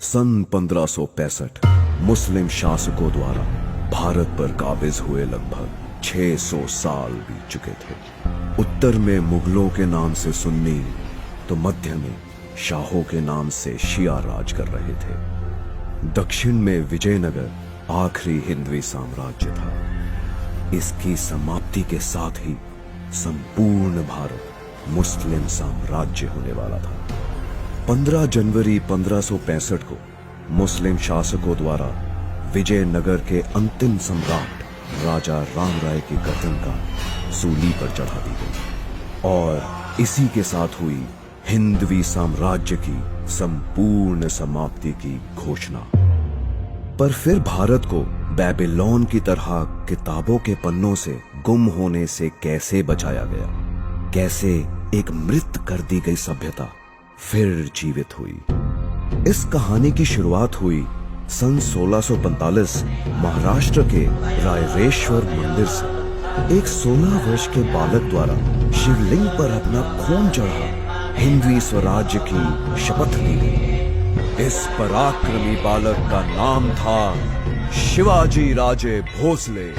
सन 1565 मुस्लिम शासकों द्वारा भारत पर काबिज हुए लगभग 600 साल बीत चुके थे। उत्तर में मुगलों के नाम से सुन्नी तो मध्य में शाहों के नाम से शिया राज कर रहे थे। दक्षिण में विजयनगर आखिरी हिंदवी साम्राज्य था। इसकी समाप्ति के साथ ही संपूर्ण भारत मुस्लिम साम्राज्य होने वाला था। 15 जनवरी 1565 को मुस्लिम शासकों द्वारा विजयनगर के अंतिम सम्राट राजा राम राय की गर्दन का सूली पर चढ़ा दी गई और इसी के साथ हुई हिंदवी साम्राज्य की संपूर्ण समाप्ति की घोषणा। पर फिर भारत को बेबीलोन की तरह किताबों के पन्नों से गुम होने से कैसे बचाया गया? कैसे एक मृत कर दी गई सभ्यता फिर जीवित हुई? इस कहानी की शुरुआत हुई सन 1645 महाराष्ट्र के रायरेश्वर मंदिर से। एक 16 वर्ष के बालक द्वारा शिवलिंग पर अपना खून चढ़ा हिंदवी स्वराज्य की शपथ ली गई। इस पराक्रमी बालक का नाम था शिवाजी राजे भोसले।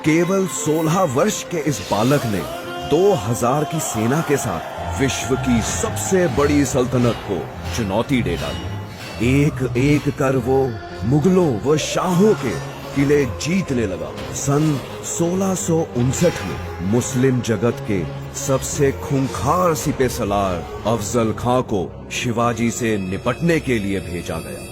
केवल 16 वर्ष के इस बालक ने 2000 की सेना के साथ विश्व की सबसे बड़ी सल्तनत को चुनौती दे डाली। एक एक कर वो मुगलों व शाहों के किले जीतने लगा। सन 1659 में मुस्लिम जगत के सबसे खूंखार सिपह सलार अफजल खां को शिवाजी से निपटने के लिए भेजा गया।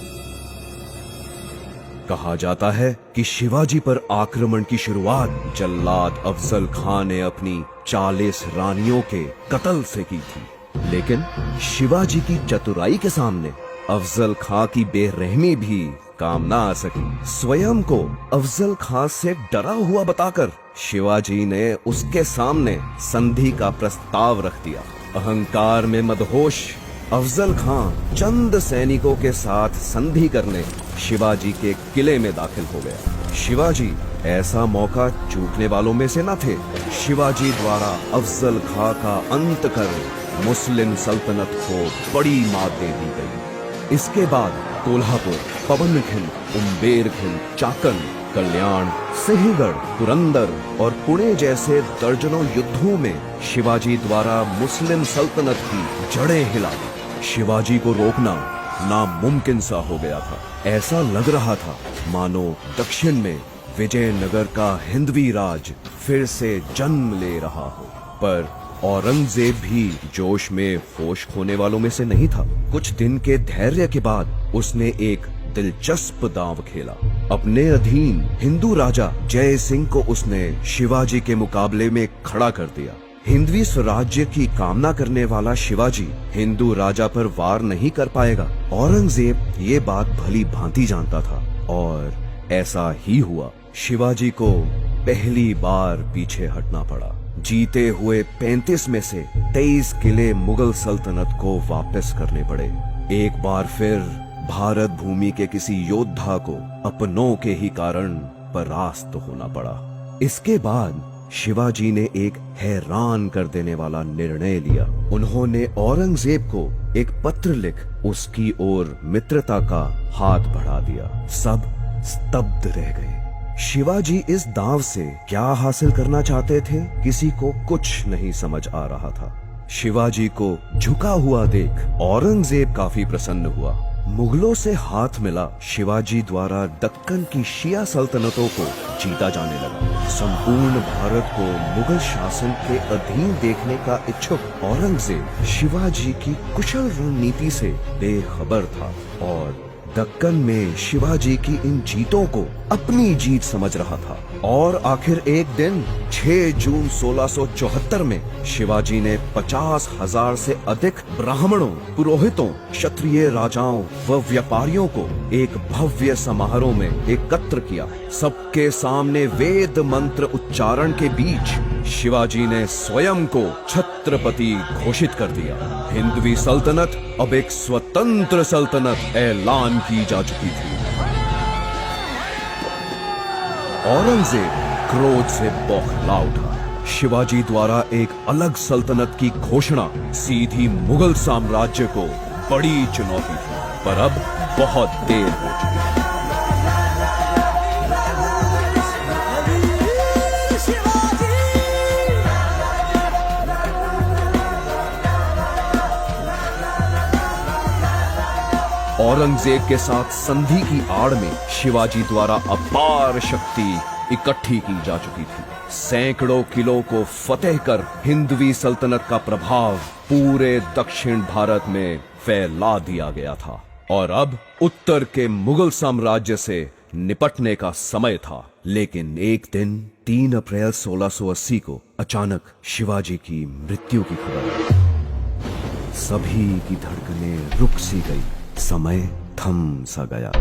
कहा जाता है कि शिवाजी पर आक्रमण की शुरुआत जल्लाद अफजल खां ने अपनी 40 रानियों के कत्ल से की थी। लेकिन शिवाजी की चतुराई के सामने अफजल खां की बेरहमी भी काम ना आ सकी। स्वयं को अफजल खां से डरा हुआ बताकर शिवाजी ने उसके सामने संधि का प्रस्ताव रख दिया। अहंकार में मदहोश अफजल खां चंद सैनिकों के साथ संधि करने शिवाजी के किले में दाखिल हो गया। शिवाजी ऐसा मौका चूकने वालों में से न थे। शिवाजी द्वारा अफजल खां का अंत कर मुस्लिम सल्तनत को बड़ी मात दे दी गई। इसके बाद कोल्हापुर, पवनखिंड, उम्बेरखिंड, चाकन, कल्याण, सिंहगढ़, पुरंदर और पुणे जैसे दर्जनों युद्धों में शिवाजी द्वारा मुस्लिम सल्तनत की जड़ें हिला दी। शिवाजी को रोकना नामुमकिन सा हो गया था। ऐसा लग रहा था मानो दक्षिण में विजयनगर का हिंदवी राज फिर से जन्म ले रहा हो। पर औरंगजेब भी जोश में होश खोने वालों में से नहीं था। कुछ दिन के धैर्य के बाद उसने एक दिलचस्प दांव खेला। अपने अधीन हिंदू राजा जय सिंह को उसने शिवाजी के मुकाबले में खड़ा कर दिया। हिंदवी स्वराज्य की कामना करने वाला शिवाजी हिंदू राजा पर वार नहीं कर पाएगा। औरंगजेब ये बात भली भांति जानता था और ऐसा ही हुआ। शिवाजी को पहली बार पीछे हटना पड़ा। जीते हुए 35 में से 23 किले मुगल सल्तनत को वापस करने पड़े। एक बार फिर भारत भूमि के किसी योद्धा को अपनों के ही कारण परास्त होना पड़ा। इसके बाद शिवाजी ने एक हैरान कर देने वाला निर्णय लिया। उन्होंने औरंगजेब को एक पत्र लिख उसकी ओर मित्रता का हाथ बढ़ा दिया। सब स्तब्ध रह गए। शिवाजी इस दांव से क्या हासिल करना चाहते थे, किसी को कुछ नहीं समझ आ रहा था। शिवाजी को झुका हुआ देख औरंगजेब काफी प्रसन्न हुआ। मुगलों से हाथ मिला शिवाजी द्वारा दक्कन की शिया सल्तनतों को जीता जाने लगा। संपूर्ण भारत को मुगल शासन के अधीन देखने का इच्छुक औरंगजेब शिवाजी की कुशल रणनीति से बेखबर था और दक्कन में शिवाजी की इन जीतों को अपनी जीत समझ रहा था और आखिर एक दिन 6 जून 1674 में शिवाजी ने 50,000 से अधिक ब्राह्मणों, पुरोहितों, क्षत्रिय राजाओं व व्यापारियों को एक भव्य समारोह में एकत्र किया। सबके सामने वेद मंत्र उच्चारण के बीच शिवाजी ने स्वयं को छत्रपति घोषित कर दिया। हिंदवी सल्तनत अब एक स्वतंत्र सल्तनत ऐलान की जा चुकी थी। औरंगजेब क्रोध से बौखला उठा। शिवाजी द्वारा एक अलग सल्तनत की घोषणा सीधी मुगल साम्राज्य को बड़ी चुनौती थी, पर अब बहुत देर हो चुकी। औरंगजेब के साथ संधि की आड़ में शिवाजी द्वारा अपार शक्ति इकट्ठी की जा चुकी थी। सैकड़ों किलों को फतेह कर हिंदवी सल्तनत का प्रभाव पूरे दक्षिण भारत में फैला दिया गया था और अब उत्तर के मुगल साम्राज्य से निपटने का समय था। लेकिन एक दिन 3 अप्रैल 1680 को अचानक शिवाजी की मृत्यु की खबर आई। सभी की धड़कनें रुक सी गई, समय थम सा गया।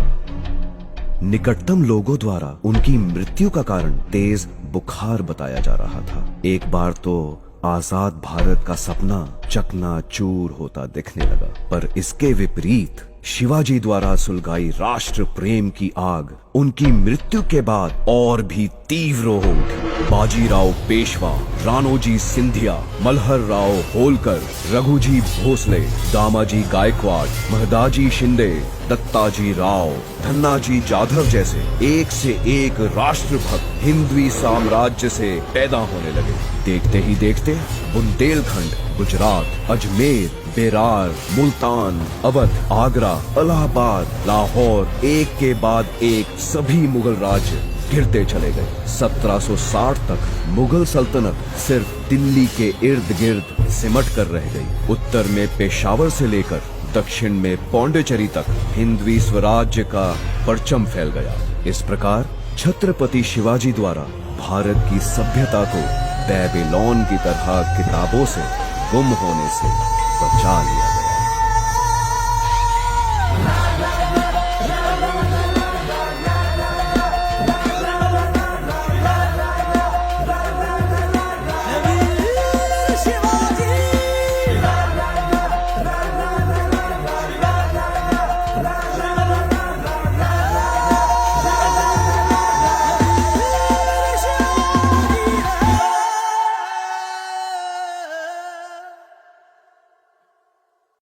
निकटतम लोगों द्वारा उनकी मृत्यु का कारण तेज बुखार बताया जा रहा था। एक बार तो आजाद भारत का सपना चकनाचूर होता दिखने लगा, पर इसके विपरीत शिवाजी द्वारा सुलगाई राष्ट्र प्रेम की आग उनकी मृत्यु के बाद और भी तीव्र हो उठी। बाजीराव पेशवा, राणोजी सिंधिया, मल्हर राव होलकर, रघुजी भोसले, दामाजी गायकवाड़, महदाजी शिंदे, दत्ताजी राव, धन्नाजी जाधव जैसे एक से एक राष्ट्रभक्त हिंदवी साम्राज्य से पैदा होने लगे। देखते ही देखते बुंदेलखंड, गुजरात, अजमेर, बेरार, मुल्तान, अवध, आगरा, इलाहाबाद, लाहौर, एक के बाद एक सभी मुगल राज्य गिरते चले गए। 1760 तक मुगल सल्तनत सिर्फ दिल्ली के इर्द गिर्द सिमट कर रह गई। उत्तर में पेशावर से लेकर दक्षिण में पौंडीचेरी तक हिंदवी स्वराज्य का परचम फैल गया। इस प्रकार छत्रपति शिवाजी द्वारा भारत की सभ्यता को बेबीलोन की तरह किताबों से गुम होने से बचा लिया।